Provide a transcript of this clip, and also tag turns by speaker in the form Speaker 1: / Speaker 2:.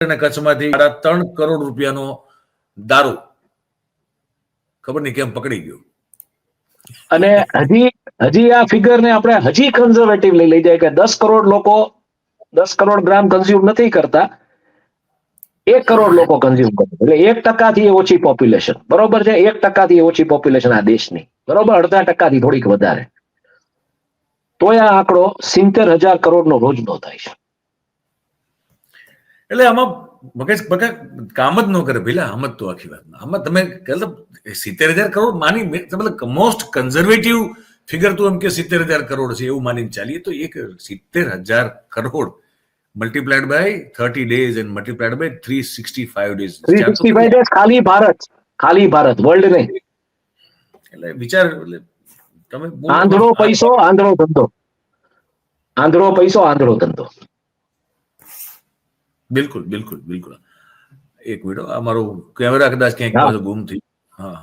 Speaker 1: અને કચ્છમાંથી 3.5 કરોડ રૂપિયાનો દારૂ ખબર નહીં કેમ પકડી ગયો.
Speaker 2: અને હજી આ ફિગર ને આપણે હજી કન્ઝર્વેટિવ લઈ જાય કે 10 કરોડ લોકો 10 કરોડ ગ્રામ કન્ઝ્યુમ નથી કરતા, 1 કરોડ લોકો કન્ઝ્યુમ કરે, એટલે 1% ઓછી પોપ્યુલેશન, બરોબર છે? 1% ઓછી પોપ્યુલેશન આ દેશની, બરોબર? 0.5% થોડીક વધારે, તોય આ આંકડો 70,000 કરોડનો રોજનો થાય છે.
Speaker 1: એટલે આમાં મગજ કામ જ ન કરે પેલા. આમ જ તો આખી વાત આમાં તમે 70,000 કરોડ માની મતલબ મોસ્ટ કન્ઝર્વેટિવ ફિગર તો એમ કે 70,000 કરોડ છે એવું માનીને ચાલીએ તો 70,000 crore multiplied by 30 days and multiplied by 365 days.
Speaker 2: 365 days ખાલી ભારત, વર્લ્ડ નહીં.
Speaker 1: એટલે વિચાર, તમે
Speaker 2: આંધળો પૈસો આંધળો ધંધો, આંધળો પૈસો આંધળો ધંધો.
Speaker 1: બિલકુલ બિલકુલ બિલકુલ. એક મિનિટ, આ મારો કેમેરા કદાચ ક્યાંક ગુમ થઈ. હા.